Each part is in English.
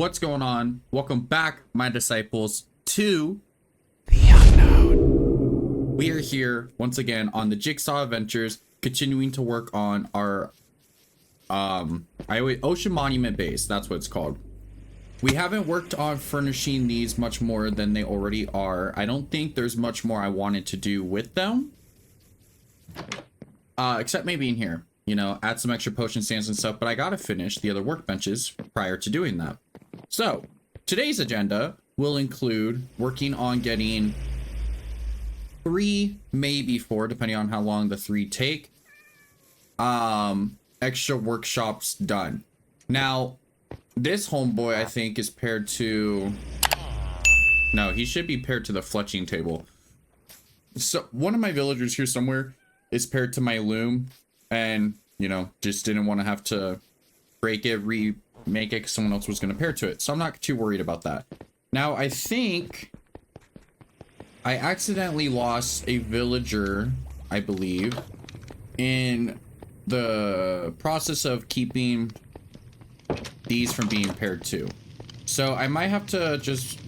What's going on? Welcome back, my disciples, to the unknown. We are here once again on the Jigsaw Adventures, continuing to work on our Ocean Monument base. That's what it's called. We haven't worked on furnishing these much more than they already are. I don't think there's much more I wanted to do with them. Except maybe in here, you know, add some extra potion stands and stuff, but I gotta finish the other workbenches prior to doing that. So, today's agenda will include working on getting 3, maybe 4, depending on how long the 3 take, extra workshops done. Now, this homeboy, I think, is paired to... No, he should be paired to the fletching table. So, one of my villagers here somewhere is paired to my loom, and, you know, just didn't want to have to break it, remake it, because someone else was going to pair to it. So I'm not too worried about that. Now, I think I accidentally lost a villager, I believe, in the process of keeping these from being paired to. So I might have to just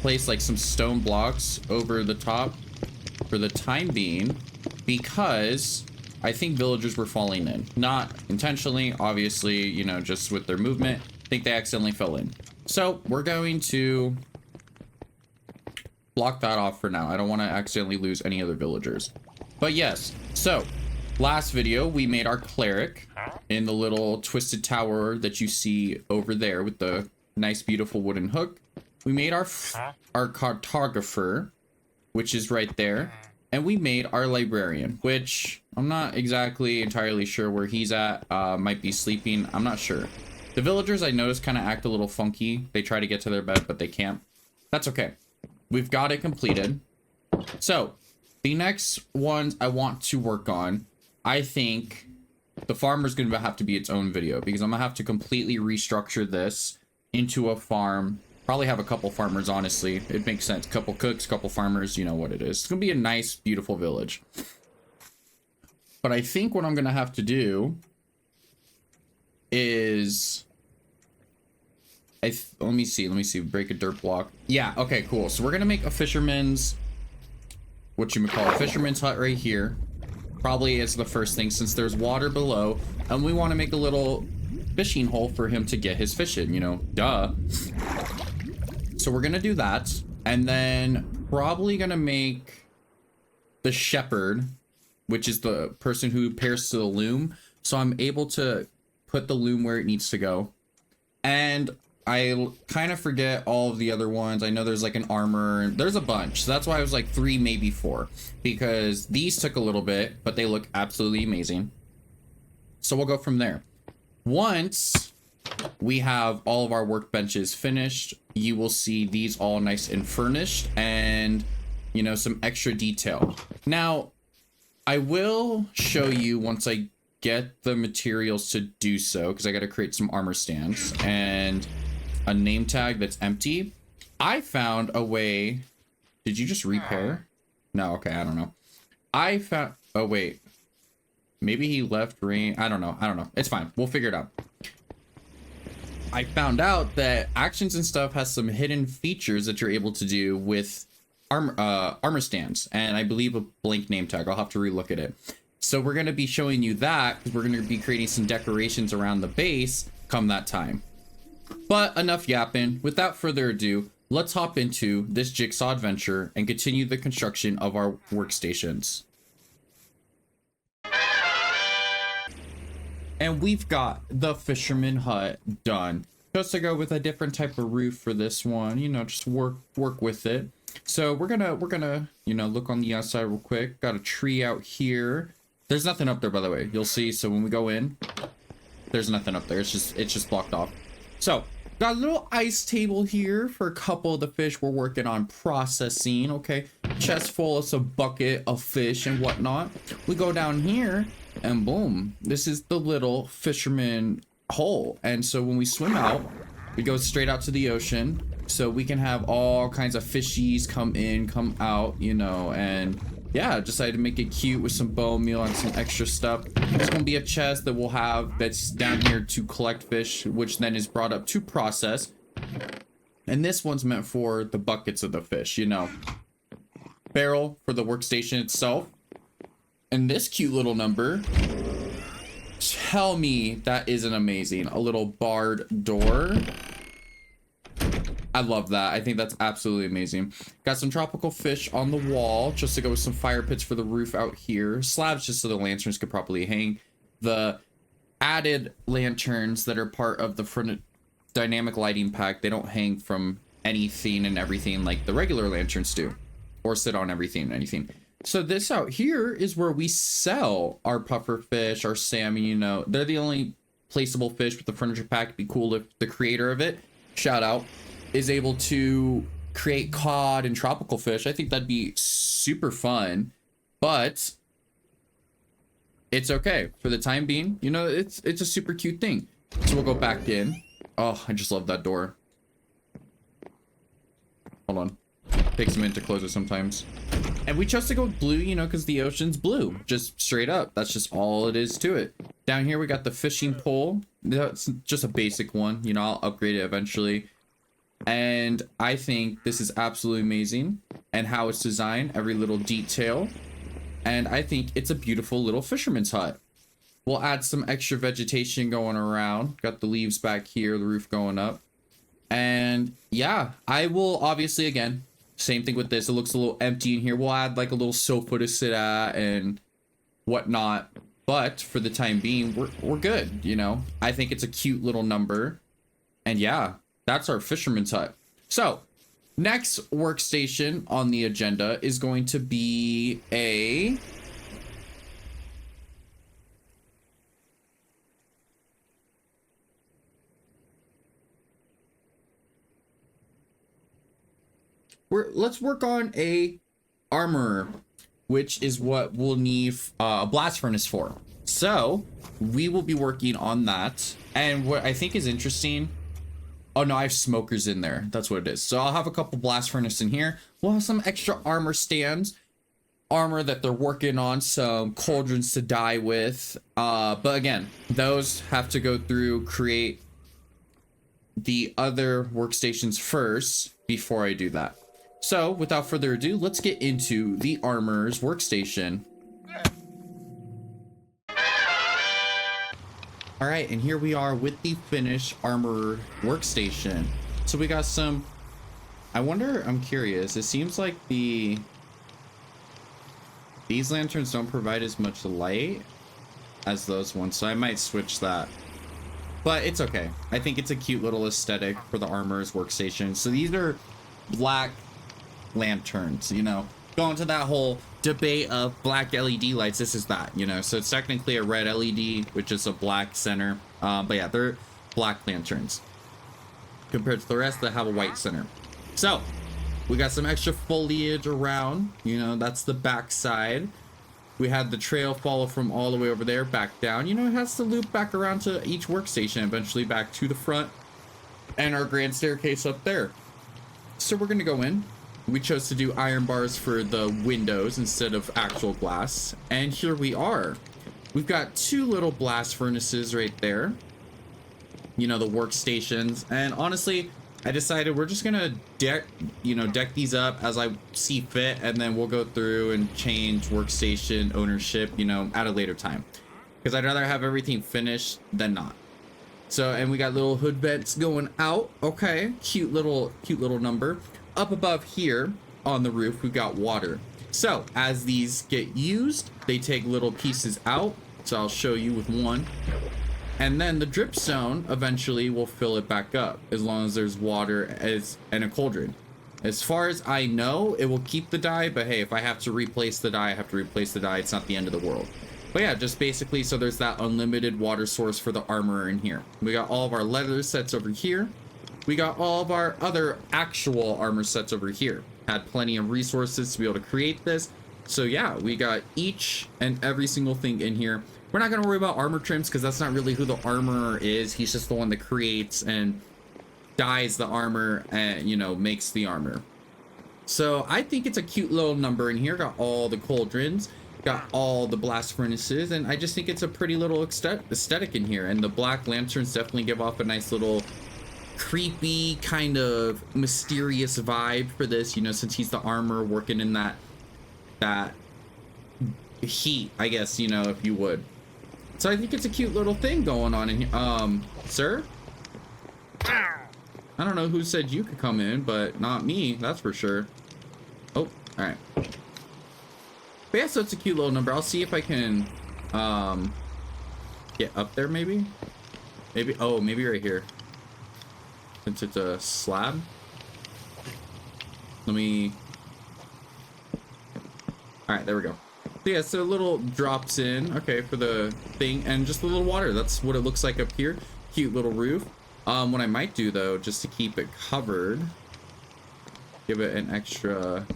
place like some stone blocks over the top for the time being, because I think villagers were falling in. Not intentionally, obviously, you know, just with their movement. I think they accidentally fell in. So we're going to block that off for now. I don't want to accidentally lose any other villagers. But yes, so last video we made our cleric in the little twisted tower that you see over there with the nice beautiful wooden hook. We made our cartographer, which is right there. And we made our librarian, which I'm not exactly entirely sure where he's at. Might be sleeping. I'm not sure. The villagers, I noticed, kind of act a little funky. They try to get to their bed, but they can't. That's okay. We've got it completed. So, the next ones I want to work on, I think the farmer's going to have to be its own video, because I'm going to have to completely restructure this into a farm. Probably have a couple farmers, honestly. It makes sense. Couple cooks, couple farmers, you know what it is. It's gonna be a nice, beautiful village. But I think what I'm gonna have to do is... let me see. Break a dirt block. Yeah, okay, cool. So we're gonna make a fisherman's... a fisherman's hut right here. Probably is the first thing, since there's water below. And we want to make a little fishing hole for him to get his fish in, you know, duh. So we're gonna do that, and then probably gonna make the shepherd, which is the person who pairs to the loom, so I'm able to put the loom where it needs to go. And I kind of forget all of the other ones. I know there's like an armor, there's a bunch, so that's why I was like 3, maybe 4, because these took a little bit, but they look absolutely amazing. So we'll go from there. Once we have all of our workbenches finished, you will see these all nice and furnished, and you know, some extra detail. Now I will show you once I get the materials to do so, because I got to create some armor stands and a name tag that's empty. I found a way. Did you just repair? No, okay, I don't know. I found, oh wait, maybe he left rain. I don't know, it's fine, we'll figure it out. I found out that actions and stuff has some hidden features that you're able to do with armor stands, and I believe a blank name tag. I'll have to relook at it. So we're going to be showing you that, because we're going to be creating some decorations around the base come that time. But enough yapping. Without further ado, let's hop into this Jigsaw adventure and continue the construction of our workstations. And we've got the fisherman hut done. Just to go with a different type of roof for this one, you know, just work with it. So we're gonna, you know, look on the outside real quick. Got a tree out here. There's nothing up there, by the way. You'll see. So when we go in, there's nothing up there. It's just blocked off. So got a little ice table here for a couple of the fish we're working on processing. Okay, chest full of some bucket of fish and whatnot. We go down here. And boom, this is the little fisherman hole. And so when we swim out, we go straight out to the ocean, so we can have all kinds of fishies come in, come out, you know, and yeah, decided to make it cute with some bone meal and some extra stuff. There's gonna be a chest that we'll have that's down here to collect fish, which then is brought up to process. And this one's meant for the buckets of the fish, you know. Barrel for the workstation itself. And this cute little number. Tell me that isn't amazing. A little barred door. I love that. I think that's absolutely amazing. Got some tropical fish on the wall just to go with some fire pits for the roof out here. Slabs just so the lanterns could properly hang. The added lanterns that are part of the front dynamic lighting pack, they don't hang from anything and everything like the regular lanterns do, or sit on everything and anything. So this out here is where we sell our puffer fish, our salmon, you know. They're the only placeable fish with the furniture pack. It'd be cool if the creator of it, shout out, is able to create cod and tropical fish. I think that'd be super fun, but it's okay for the time being. You know, it's a super cute thing. So we'll go back in. Oh, I just love that door. Hold on. Takes a minute to close it sometimes. And we chose to go blue, you know, because the ocean's blue. Just straight up. That's just all it is to it. Down here, we got the fishing pole. That's just a basic one. You know, I'll upgrade it eventually. And I think this is absolutely amazing. And how it's designed, every little detail. And I think it's a beautiful little fisherman's hut. We'll add some extra vegetation going around. Got the leaves back here, the roof going up. And yeah, I will obviously, again, same thing with this. It looks a little empty in here. We'll add like a little sofa to sit at and whatnot. But for the time being, we're good, you know. I think it's a cute little number. And yeah, that's our fisherman's hut. So next workstation on the agenda is going to be a... let's work on a armor, which is what we'll need a blast furnace for. So we will be working on that. And what I think is interesting, oh no, I have smokers in there. That's what it is. So I'll have a couple blast furnace in here. We'll have some extra armor stands, armor that they're working on, some cauldrons to die with. But again, those have to go through, create the other workstations first before I do that. So without further ado, let's get into the armor's workstation. All right, and here we are with the finished armor workstation. So we got some, I wonder, I'm curious, it seems like these lanterns don't provide as much light as those ones, so I might switch that. But it's okay. I think it's a cute little aesthetic for the armor's workstation. So these are black lanterns, you know, going to that whole debate of black LED lights. This is that, you know, so it's technically a red LED, which is a black center. But yeah, they're black lanterns compared to the rest that have a white center. So we got some extra foliage around, you know, that's the back side. We had the trail follow from all the way over there back down. You know, it has to loop back around to each workstation, eventually back to the front, and our grand staircase up there. So we're gonna go in. We chose to do iron bars for the windows instead of actual glass. And here we are. We've got two little blast furnaces right there. You know, the workstations. And honestly, I decided we're just gonna deck these up as I see fit, and then we'll go through and change workstation ownership, you know, at a later time. Because I'd rather have everything finished than not. So, and we got little hood vents going out. Okay, cute little number. Up above here on the roof, we've got water. So as these get used, they take little pieces out. So I'll show you with one. And then the drip zone eventually will fill it back up as long as there's water and a cauldron. As far as I know, it will keep the dye, but hey, if I have to replace the dye, I have to replace the dye. It's not the end of the world. But yeah, just basically, so there's that unlimited water source for the armor in here. We got all of our leather sets over here. We got all of our other actual armor sets over here. Had plenty of resources to be able to create this. So yeah, we got each and every single thing in here. We're not going to worry about armor trims because that's not really who the armorer is. He's just the one that creates and dyes the armor and, you know, makes the armor. So I think it's a cute little number in here. Got all the cauldrons, got all the blast furnaces, and I just think it's a pretty little aesthetic in here. And the black lanterns definitely give off a nice little creepy, kind of mysterious vibe for this, you know, since he's the armor working in that heat, I guess, you know, if you would. So I think it's a cute little thing going on in here. Sir? I don't know who said you could come in, but not me, that's for sure. Oh, all right. But yeah, so it's a cute little number. I'll see if I can get up there, maybe. Oh, maybe right here. Since it's a slab. Let me... Alright, there we go. So yeah, so a little drops in, okay, for the thing, and just a little water. That's what it looks like up here. Cute little roof. What I might do, though, just to keep it covered, give it an extra...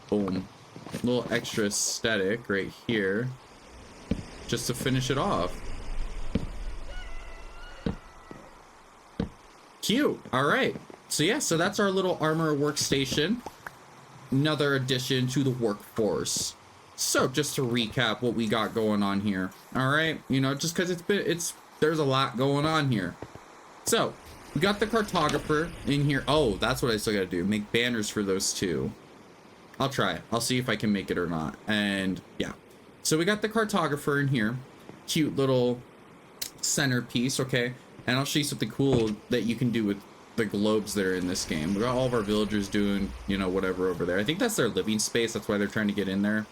Boom. A little extra aesthetic right here. Just to finish it off. Cute. All right. So yeah, so that's our little armor workstation. Another addition to the workforce. So just to recap what we got going on here. All right. You know, just because there's a lot going on here. So we got the cartographer in here. Oh, that's what I still got to do. Make banners for those two. I'll try. I'll see if I can make it or not. And yeah. So we got the cartographer in here. Cute little centerpiece. Okay. And I'll show you something cool that you can do with the globes that are in this game. We got all of our villagers doing, you know, whatever over there. I think that's their living space. That's why they're trying to get in there.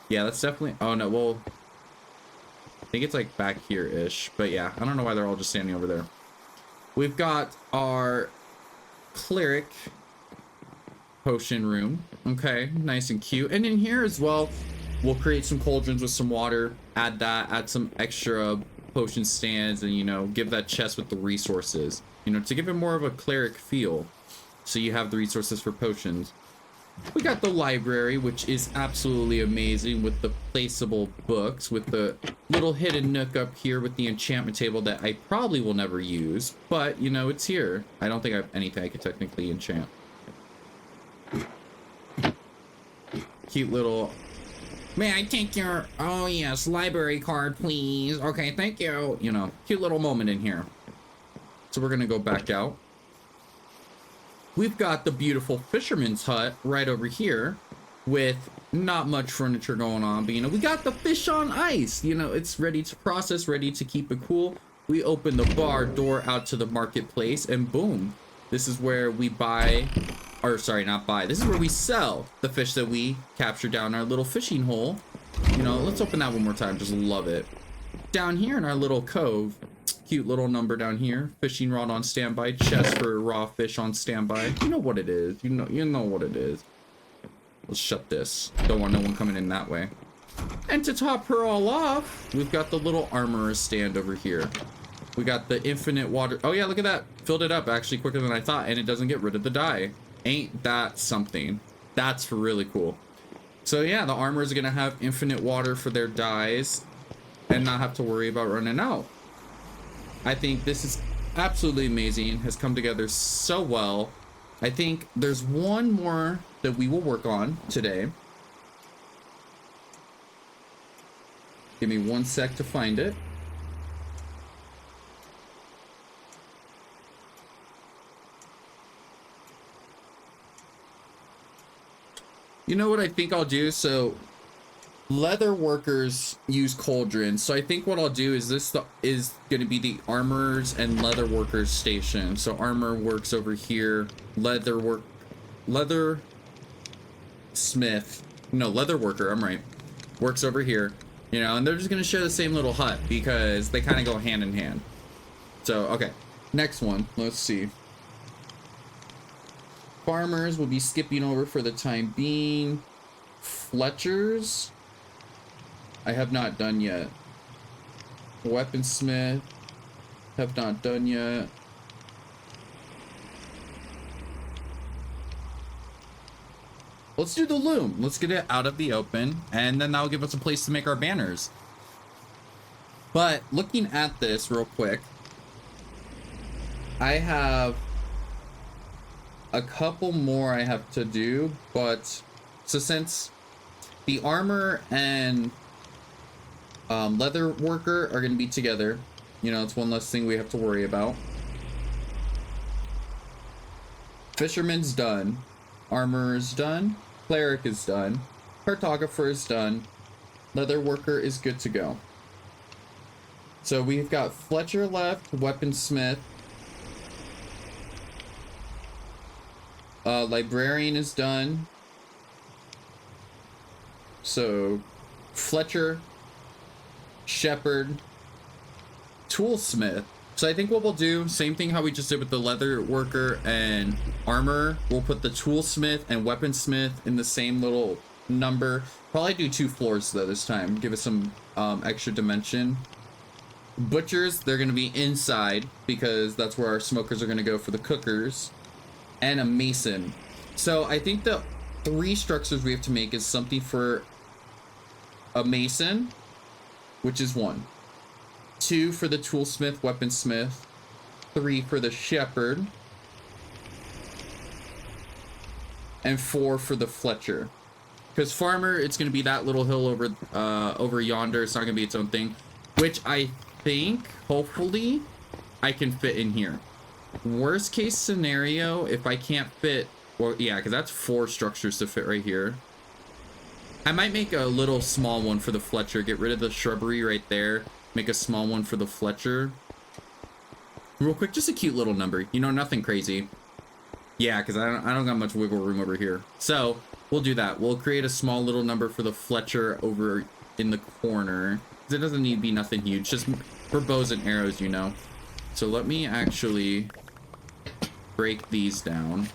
Yeah, that's definitely... Oh, no, well... I think it's, like, back here-ish. But, yeah, I don't know why they're all just standing over there. We've got our cleric potion room. Okay, nice and cute. And in here as well, we'll create some cauldrons with some water. Add some extra... potion stands, and you know, give that chest with the resources, you know, to give it more of a cleric feel, so you have the resources for potions. We got the library, which is absolutely amazing, with the placeable books, with the little hidden nook up here with the enchantment table that I probably will never use, but you know, it's here. I don't think I have anything I could technically enchant. Cute little... May I take your, oh yes, library card, please? Okay, thank you. You know, cute little moment in here. So we're gonna go back out. We've got the beautiful fisherman's hut right over here with not much furniture going on, but you know, we got the fish on ice. You know, it's ready to process, ready to keep it cool. We open the bar door out to the marketplace, and boom, this is where we buy... Or sorry, not buy. This is where we sell the fish that we capture down our little fishing hole. You know, let's open that one more time. Just love it. Down here in our little cove, cute little number down here. Fishing rod on standby. Chest for raw fish on standby. You know what it is. You know what it is. Let's shut this. Don't want no one coming in that way. And to top her all off, we've got the little armorer's stand over here. We got the infinite water. Oh yeah, look at that. Filled it up actually quicker than I thought, and it doesn't get rid of the dye. Ain't that something? That's really cool. So yeah, the armors are gonna have infinite water for their dyes and not have to worry about running out. I think this is absolutely amazing. Has come together so well. I think there's one more that we will work on today. Give me 1 sec to find it. You know what I think I'll do? So leather workers use cauldrons. So I think what I'll do is this is going to be the armorers and leather workers station. So armor works over here. Leather worker, I'm right. Works over here. You know, and they're just going to share the same little hut because they kind of go hand in hand. So, okay. Next one. Let's see. Farmers will be skipping over for the time being. Fletchers, I have not done yet. Weaponsmith, have not done yet. Let's do the loom. Let's get it out of the open, and then that'll give us a place to make our banners. But looking at this real quick, I have a couple more I have to do, but so since the armor and leather worker are going to be together, you know, it's one less thing we have to worry about. Fisherman's done, armor is done, cleric is done, cartographer is done, leather worker is good to go. So we've got Fletcher left, weaponsmith, librarian is done. So Fletcher, shepherd, toolsmith. So I think what we'll do, same thing how we just did with the leather worker and armor, we'll put the toolsmith and weaponsmith in the same little number. Probably do 2 floors though this time, give it some extra dimension. Butchers, they're going to be inside because that's where our smokers are going to go for the cookers. And a mason. So I think the 3 structures we have to make is something for a mason, which is 1. 2 for the toolsmith, weaponsmith. 3 for the shepherd. And 4 for the fletcher. Because farmer, it's going to be that little hill over yonder. It's not going to be its own thing. Which I think, hopefully, I can fit in here. Worst case scenario, if I can't fit, well, yeah, because that's 4 structures to fit right here. I might make a little small one for the fletcher. Get rid of the shrubbery right there. Make a small one for the fletcher. Real quick, just a cute little number. You know, nothing crazy. Yeah, because I don't got much wiggle room over here. So we'll do that. We'll create a small little number for the fletcher over in the corner. It doesn't need to be nothing huge. Just for bows and arrows, you know. So let me actually break these down.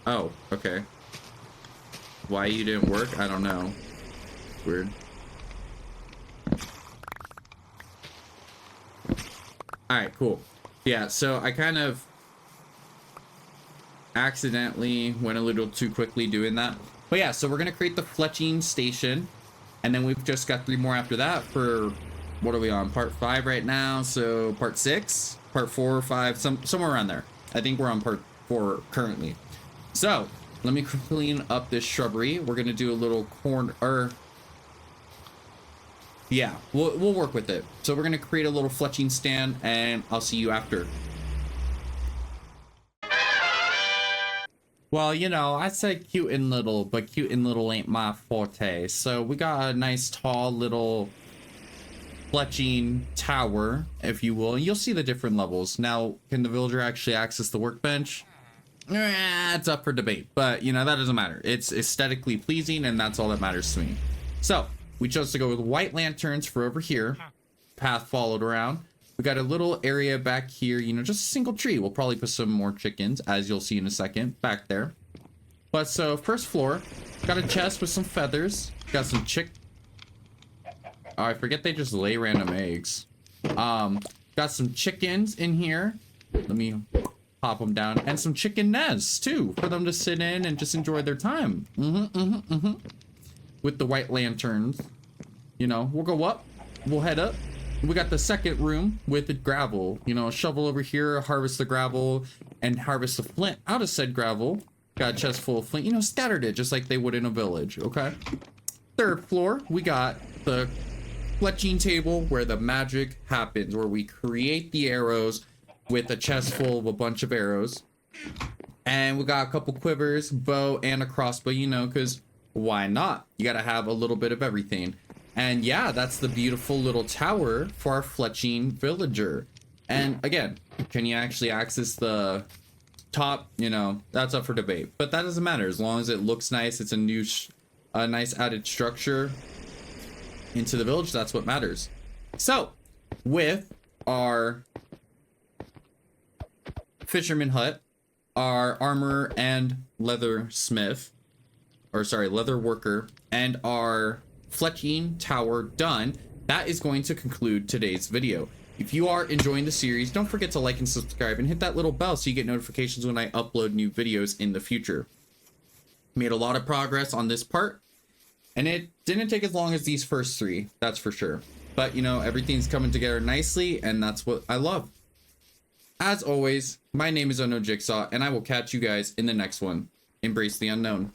Oh, okay. Why you didn't work? I don't know. Weird. Alright, cool. Yeah, so I kind of accidentally went a little too quickly doing that. But yeah, so we're going to create the fletching station. And then we've just got 3 more after that for, what are we on? Part 5 right now. So part 6, part 4 or 5, somewhere around there. I think we're on part 4 currently. So let me clean up this shrubbery. We're going to do a little corner, or yeah, we'll work with it. So we're going to create a little fletching stand and I'll see you after. Well, you know, I said cute and little, but cute and little ain't my forte. So we got a nice tall little fletching tower, if you will. And you'll see the different levels. Now, can the villager actually access the workbench? It's up for debate, but you know, that doesn't matter. It's aesthetically pleasing and that's all that matters to me. So we chose to go with white lanterns for over here. Path followed around. We got a little area back here, you know, just a single tree. We'll probably put some more chickens, as you'll see in a second, back there. But so, first floor, got a chest with some feathers. Got some oh, I forget they just lay random eggs. Got some chickens in here. Let me pop them down. And some chicken nests, too, for them to sit in and just enjoy their time. With the white lanterns. You know, we'll go up. We'll head up. We got the second room with the gravel, you know, a shovel over here, harvest the gravel and harvest the flint out of said gravel. Got a chest full of flint, you know, scattered it just like they would in a village. Okay. Third floor, we got the fletching table where the magic happens, where we create the arrows with a chest full of a bunch of arrows. And we got a couple quivers, bow and a crossbow, you know, because why not? You got to have a little bit of everything. And yeah, that's the beautiful little tower for our fletching villager. And again, can you actually access the top? You know, that's up for debate. But that doesn't matter as long as it looks nice. It's a nice added structure into the village. That's what matters. So, with our fisherman hut, our armor and leather smith, or sorry, leather worker, and our fletching tower done, that is going to conclude today's video. If you are enjoying the series, don't forget to like and subscribe and hit that little bell so you get notifications when I upload new videos in the future. Made a lot of progress on this part, and it didn't take as long as these first 3, that's for sure. But you know, everything's coming together nicely, and that's what I love. As always, my name is Unknown Jigsaw, and I will catch you guys in the next one. Embrace the unknown.